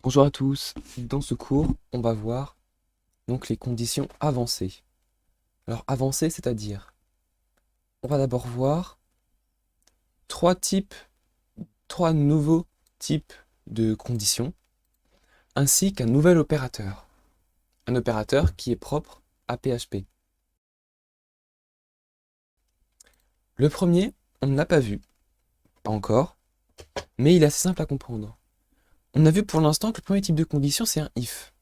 Bonjour à tous. Dans ce cours, on va voir donc les conditions avancées. Alors avancées, c'est-à-dire, on va d'abord voir trois nouveaux types de conditions, ainsi qu'un nouvel opérateur. Un opérateur qui est propre à PHP. Le premier, on ne l'a pas vu, pas encore, mais il est assez simple à comprendre. On a vu pour l'instant que le premier type de condition, c'est un if.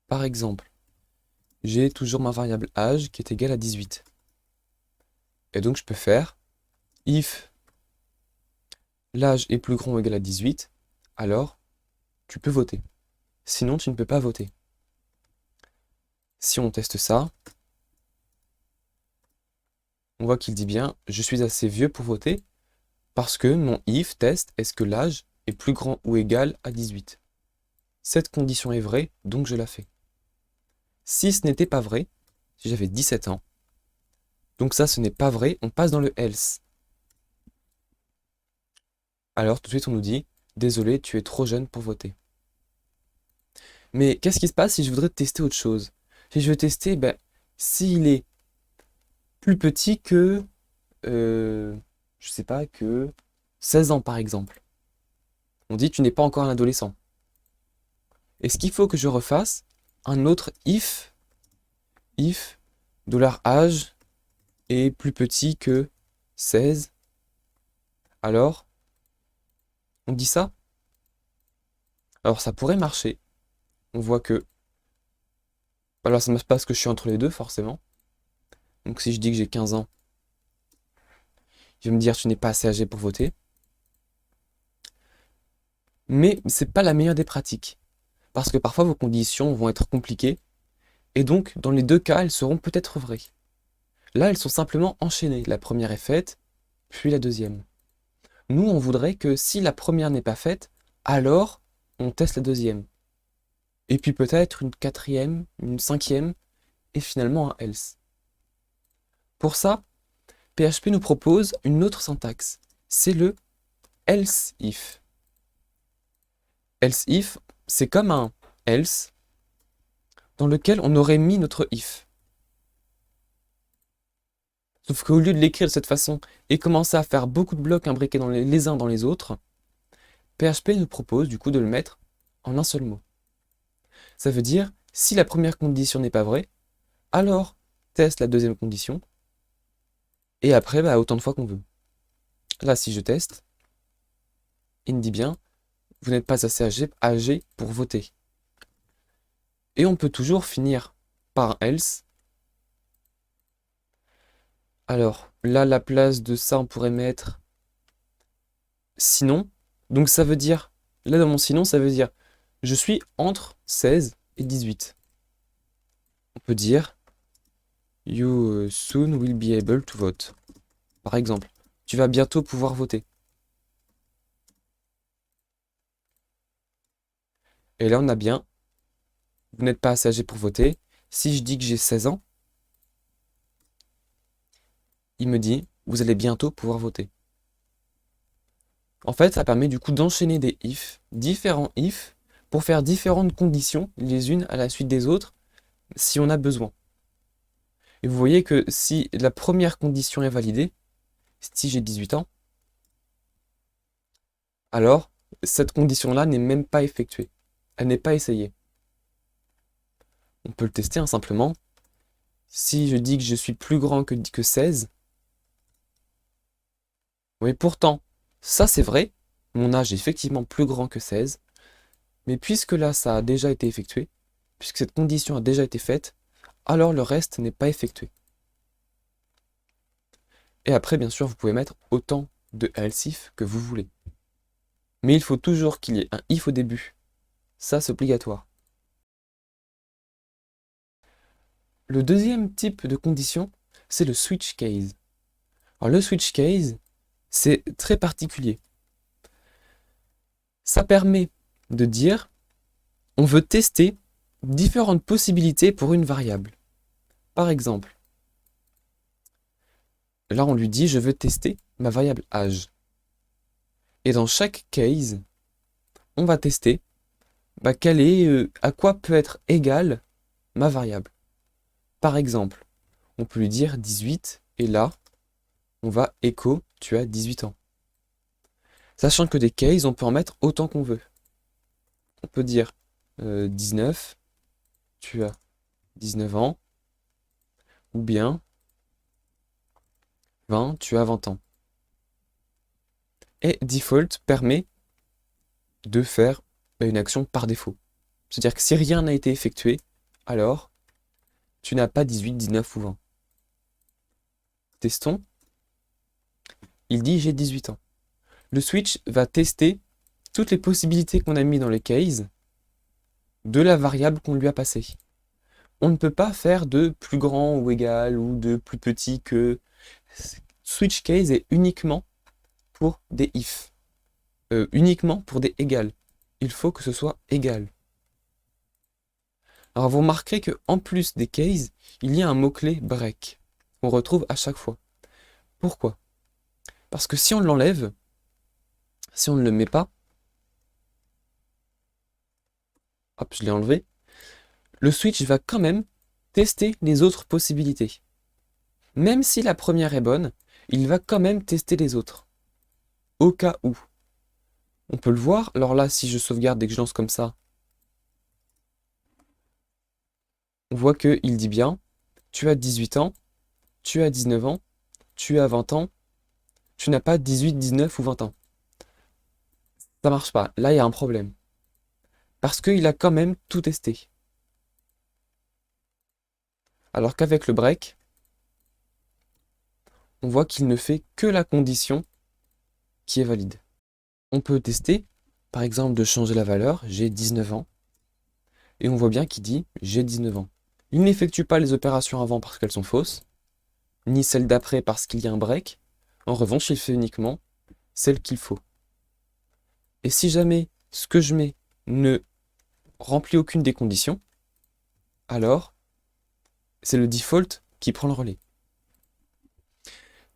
Par exemple, j'ai toujours ma variable âge qui est égale à 18. Et donc je peux faire if l'âge est plus grand ou égal à 18, alors tu peux voter. Sinon, tu ne peux pas voter. Si on teste ça, on voit qu'il dit bien « Je suis assez vieux pour voter parce que mon if teste est-ce que l'âge est plus grand ou égal à 18 ?» Cette condition est vraie, donc je la fais. Si ce n'était pas vrai, si j'avais 17 ans, donc ça ce n'est pas vrai, on passe dans le else. Alors tout de suite on nous dit « Désolé, tu es trop jeune pour voter ». Mais qu'est-ce qui se passe si je voudrais tester autre chose? Si je veux tester, s'il est plus petit que, je sais pas, que 16 ans par exemple. On dit tu n'es pas encore un adolescent. Est-ce qu'il faut que je refasse un autre if $âge est plus petit que 16? Alors, on dit ça? Alors ça pourrait marcher. On voit que, alors ça ne marche pas parce que je suis entre les deux forcément. Donc si je dis que j'ai 15 ans, il va me dire tu n'es pas assez âgé pour voter. Mais c'est pas la meilleure des pratiques. Parce que parfois vos conditions vont être compliquées. Et donc, dans les deux cas, elles seront peut-être vraies. Là, elles sont simplement enchaînées. La première est faite, puis la deuxième. Nous, on voudrait que si la première n'est pas faite, alors on teste la deuxième. Et puis peut-être une quatrième, une cinquième, et finalement un else. Pour ça, PHP nous propose une autre syntaxe. C'est le else if. Else if, c'est comme un else dans lequel on aurait mis notre if. Sauf qu'au lieu de l'écrire de cette façon et commencer à faire beaucoup de blocs imbriqués les uns dans les autres, PHP nous propose du coup de le mettre en un seul mot. Ça veut dire, si la première condition n'est pas vraie, alors teste la deuxième condition, et après, autant de fois qu'on veut. Là, si je teste, il me dit bien, vous n'êtes pas assez âgé pour voter. Et on peut toujours finir par un else. Alors, là, à la place de ça, on pourrait mettre sinon. Donc ça veut dire, là dans mon sinon, ça veut dire, je suis entre 16 et 18. On peut dire, you soon will be able to vote. Par exemple, tu vas bientôt pouvoir voter. Et là, on a bien, vous n'êtes pas assez âgé pour voter. Si je dis que j'ai 16 ans, il me dit, vous allez bientôt pouvoir voter. En fait, ça permet du coup d'enchaîner des ifs, différents ifs, pour faire différentes conditions, les unes à la suite des autres, si on a besoin. Et vous voyez que si la première condition est validée, si j'ai 18 ans, alors cette condition-là n'est même pas effectuée. Elle n'est pas essayée. On peut le tester simplement. Si je dis que je suis plus grand que 16, oui, pourtant, ça c'est vrai, mon âge est effectivement plus grand que 16, mais puisque là ça a déjà été effectué, puisque cette condition a déjà été faite, alors le reste n'est pas effectué. Et après, bien sûr, vous pouvez mettre autant de else if que vous voulez. Mais il faut toujours qu'il y ait un if au début. Ça, c'est obligatoire. Le deuxième type de condition, c'est le switch case. Alors le switch case, c'est très particulier. Ça permet de dire, on veut tester différentes possibilités pour une variable. Par exemple, là on lui dit, je veux tester ma variable âge. Et dans chaque case, on va tester à quoi peut être égale ma variable. Par exemple, on peut lui dire 18, et là, on va écho, tu as 18 ans. Sachant que des cases, on peut en mettre autant qu'on veut. On peut dire 19, tu as 19 ans, ou bien 20, tu as 20 ans. Et default permet de faire une action par défaut. C'est-à-dire que si rien n'a été effectué, alors tu n'as pas 18, 19 ou 20. Testons. Il dit j'ai 18 ans. Le switch va tester toutes les possibilités qu'on a mis dans les cases de la variable qu'on lui a passée. On ne peut pas faire de plus grand ou égal ou de plus petit que. Switch case est uniquement pour des if. Uniquement pour des égales. Il faut que ce soit égal. Alors vous remarquerez qu'en plus des cases, il y a un mot-clé break qu'on retrouve à chaque fois. Pourquoi? Parce que si on l'enlève, si on ne le met pas, hop, je l'ai enlevé, le switch va quand même tester les autres possibilités. Même si la première est bonne, il va quand même tester les autres. Au cas où. On peut le voir, alors là, si je sauvegarde dès que je lance comme ça, on voit qu'il dit bien, tu as 18 ans, tu as 19 ans, tu as 20 ans, tu n'as pas 18, 19 ou 20 ans. Ça marche pas, là il y a un problème. Parce qu'il a quand même tout testé. Alors qu'avec le break, on voit qu'il ne fait que la condition qui est valide. On peut tester, par exemple, de changer la valeur, j'ai 19 ans, et on voit bien qu'il dit j'ai 19 ans. Il n'effectue pas les opérations avant parce qu'elles sont fausses, ni celles d'après parce qu'il y a un break. En revanche, il fait uniquement celles qu'il faut. Et si jamais ce que je mets ne remplit aucune des conditions, alors c'est le default qui prend le relais.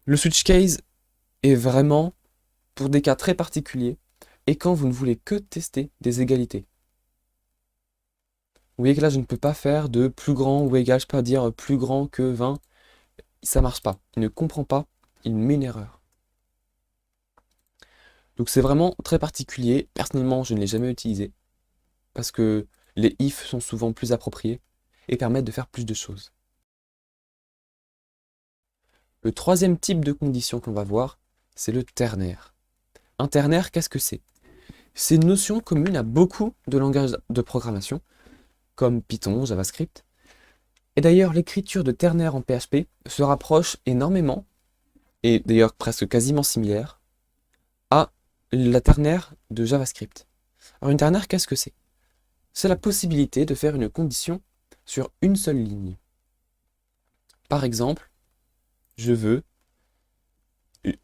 Le switch case est vraiment pour des cas très particuliers et quand vous ne voulez que tester des égalités. Vous voyez que là, je ne peux pas faire de plus grand ou égal, je peux pas dire plus grand que 20. Ça marche pas. Il ne comprend pas, il met une erreur. Donc c'est vraiment très particulier. Personnellement, je ne l'ai jamais utilisé parce que les if sont souvent plus appropriés et permettent de faire plus de choses. Le troisième type de condition qu'on va voir, c'est le ternaire. Un ternaire, qu'est-ce que c'est? C'est une notion commune à beaucoup de langages de programmation, comme Python, JavaScript. Et d'ailleurs, l'écriture de ternaire en PHP se rapproche énormément, et d'ailleurs presque quasiment similaire, à la ternaire de JavaScript. Alors une ternaire, qu'est-ce que c'est? C'est la possibilité de faire une condition sur une seule ligne. Par exemple, je veux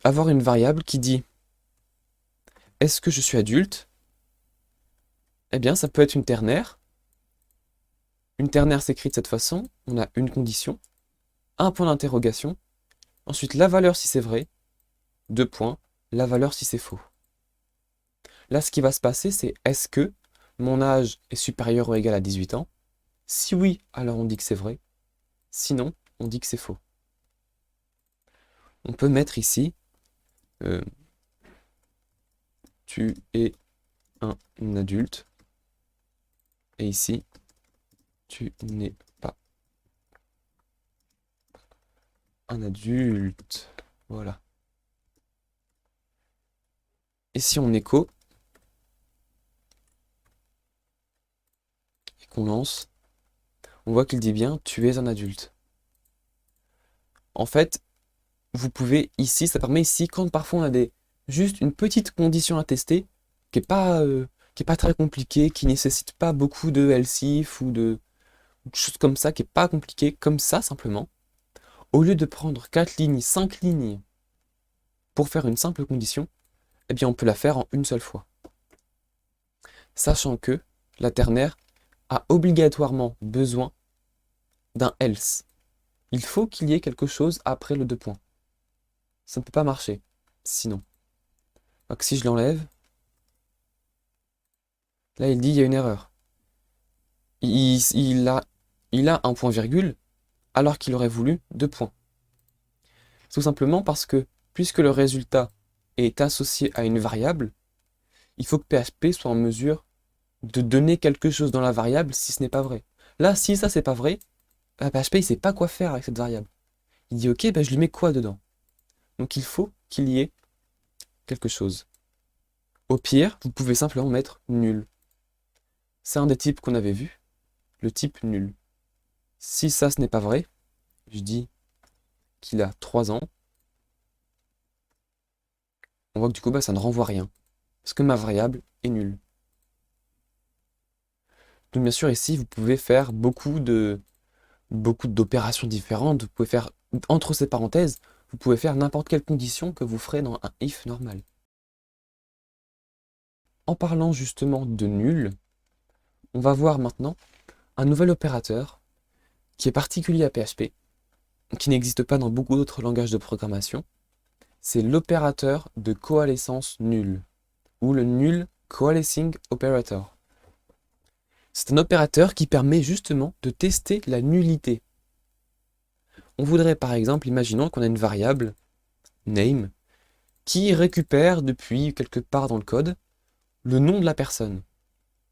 avoir une variable qui dit est-ce que je suis adulte? Eh bien, ça peut être une ternaire. Une ternaire s'écrit de cette façon. On a une condition, un point d'interrogation, ensuite la valeur si c'est vrai, deux points, la valeur si c'est faux. Là, ce qui va se passer, c'est est-ce que mon âge est supérieur ou égal à 18 ans? Si oui, alors on dit que c'est vrai. Sinon, on dit que c'est faux. On peut mettre ici tu es un adulte. Et ici, tu n'es pas un adulte. Voilà. Et si on écho et qu'on lance, on voit qu'il dit bien tu es un adulte. En fait, vous pouvez ici, ça permet ici, quand parfois on a juste une petite condition à tester, qui est pas très compliquée, qui nécessite pas beaucoup de else if ou de choses comme ça, qui est pas compliqué, comme ça simplement, au lieu de prendre 4 lignes, 5 lignes pour faire une simple condition, eh bien on peut la faire en une seule fois. Sachant que la ternaire a obligatoirement besoin d'un else. Il faut qu'il y ait quelque chose après le deux points. Ça ne peut pas marcher, sinon. Donc si je l'enlève, là il dit il y a une erreur. il a un point virgule alors qu'il aurait voulu deux points. Tout simplement parce que puisque le résultat est associé à une variable, il faut que PHP soit en mesure de donner quelque chose dans la variable si ce n'est pas vrai. Là, si ça c'est pas vrai, PHP il sait pas quoi faire avec cette variable. Il dit ok, je lui mets quoi dedans? Donc il faut qu'il y ait quelque chose. Au pire, vous pouvez simplement mettre nul. C'est un des types qu'on avait vu, le type nul. Si ça ce n'est pas vrai, je dis qu'il a 3 ans, on voit que du coup ça ne renvoie rien. Parce que ma variable est nulle. Donc bien sûr ici vous pouvez faire beaucoup d'opérations différentes. Vous pouvez faire entre ces parenthèses, vous pouvez faire n'importe quelle condition que vous ferez dans un if normal. En parlant justement de nul, on va voir maintenant un nouvel opérateur qui est particulier à PHP, qui n'existe pas dans beaucoup d'autres langages de programmation. C'est l'opérateur de coalescence nulle, ou le null coalescing operator. C'est un opérateur qui permet justement de tester la nullité. On voudrait par exemple, imaginons qu'on a une variable, name, qui récupère depuis quelque part dans le code le nom de la personne.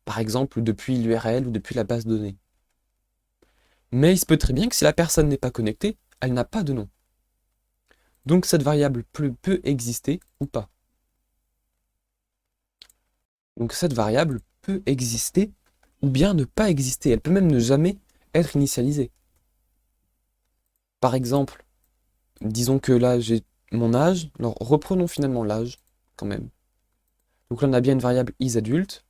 Par exemple, depuis l'URL ou depuis la base de données. Mais il se peut très bien que si la personne n'est pas connectée, elle n'a pas de nom. Donc cette variable peut exister ou pas. Donc cette variable peut exister ou bien ne pas exister. Elle peut même ne jamais être initialisée. Par exemple, disons que là j'ai mon âge. Alors reprenons finalement l'âge quand même. Donc là on a bien une variable isAdulte.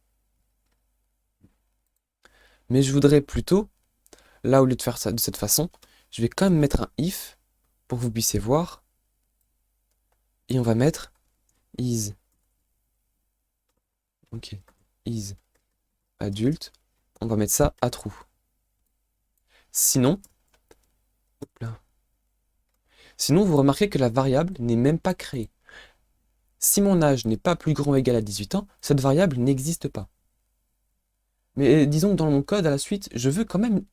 Mais je voudrais plutôt, là au lieu de faire ça de cette façon, je vais quand même mettre un if pour que vous puissiez voir. Et on va mettre is. Ok. Is adulte. On va mettre ça à true. Sinon, hop là. Sinon, vous remarquez que la variable n'est même pas créée. Si mon âge n'est pas plus grand ou égal à 18 ans, cette variable n'existe pas. Mais disons que dans mon code, à la suite, je veux quand même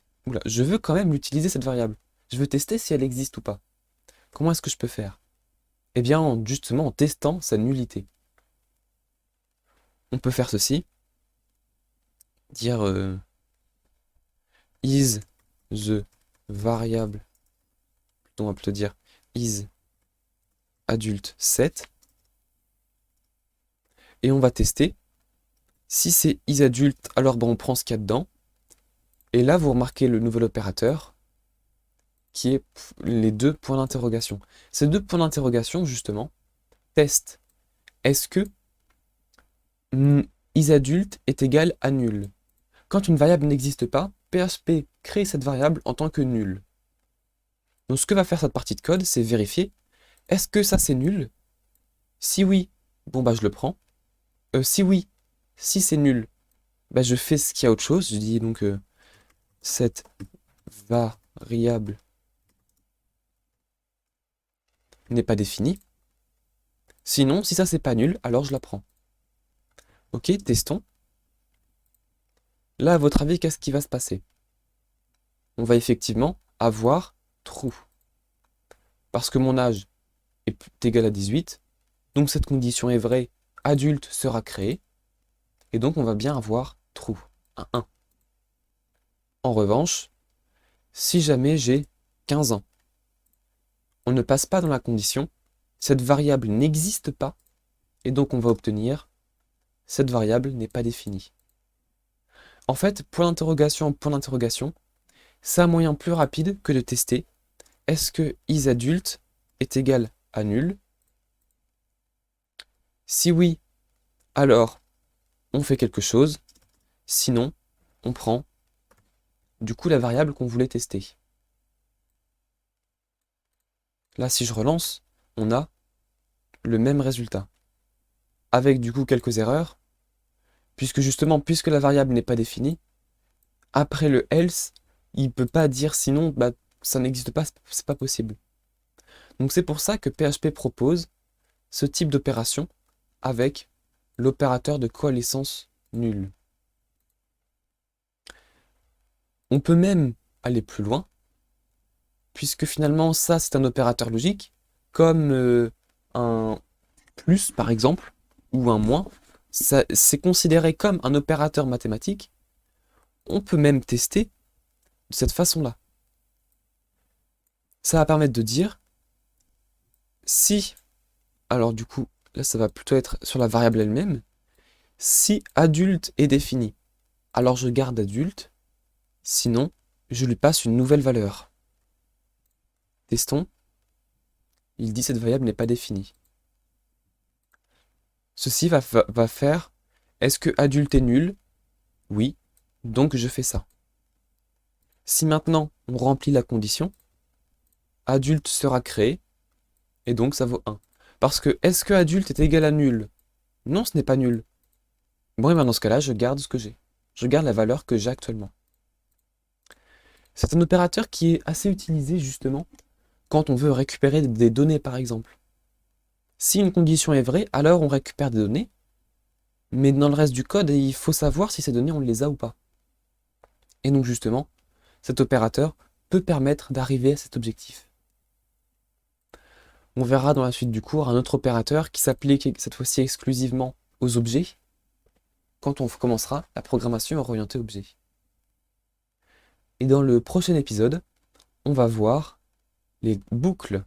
utiliser cette variable. Je veux tester si elle existe ou pas. Comment est-ce que je peux faire? Eh bien, justement en testant sa nullité. On peut faire ceci. Dire is the variable. On va plutôt dire is adulte 7. Et on va tester. Si c'est isAdulte, alors on prend ce qu'il y a dedans. Et là, vous remarquez le nouvel opérateur qui est les deux points d'interrogation. Ces deux points d'interrogation, justement, testent. Est-ce que isAdulte est égal à nul? Quand une variable n'existe pas, PHP crée cette variable en tant que nul. Donc ce que va faire cette partie de code, c'est vérifier, est-ce que ça c'est nul? Si oui, je le prends. Si oui, si c'est nul, je fais ce qu'il y a autre chose. Je dis donc cette variable n'est pas définie. Sinon, si ça c'est pas nul, alors je la prends. Ok, testons. Là, à votre avis, qu'est-ce qui va se passer? On va effectivement avoir true. Parce que mon âge est égal à 18, donc cette condition est vraie, adulte sera créé, et donc on va bien avoir true, un 1. En revanche, si jamais j'ai 15 ans, on ne passe pas dans la condition, cette variable n'existe pas, et donc on va obtenir cette variable n'est pas définie. En fait, point d'interrogation, c'est un moyen plus rapide que de tester est-ce que isAdulte est égal à nul? Si oui, alors on fait quelque chose, sinon on prend du coup la variable qu'on voulait tester. Là, si je relance, on a le même résultat. Avec du coup quelques erreurs, puisque la variable n'est pas définie, après le else, il ne peut pas dire sinon, ça n'existe pas, c'est pas possible. Donc c'est pour ça que PHP propose ce type d'opération avec l'opérateur de coalescence nulle. On peut même aller plus loin, puisque finalement ça c'est un opérateur logique, comme un plus par exemple, ou un moins, c'est considéré comme un opérateur mathématique. On peut même tester de cette façon-là. Ça va permettre de dire si, alors du coup, là ça va plutôt être sur la variable elle-même, si adulte est défini, alors je garde adulte, sinon je lui passe une nouvelle valeur. Testons, il dit cette variable n'est pas définie. Ceci va faire, est-ce que adulte est nul? Oui, donc je fais ça. Si maintenant on remplit la condition, adulte sera créé, et donc ça vaut 1. Parce que est-ce que adulte est égal à nul? Non, ce n'est pas nul. Bon, et bien dans ce cas-là, je garde ce que j'ai. Je garde la valeur que j'ai actuellement. C'est un opérateur qui est assez utilisé justement quand on veut récupérer des données par exemple. Si une condition est vraie, alors on récupère des données, mais dans le reste du code, il faut savoir si ces données on les a ou pas. Et donc justement, cet opérateur peut permettre d'arriver à cet objectif. On verra dans la suite du cours un autre opérateur qui s'applique cette fois-ci exclusivement aux objets, quand on commencera la programmation orientée objet. Et dans le prochain épisode, on va voir les boucles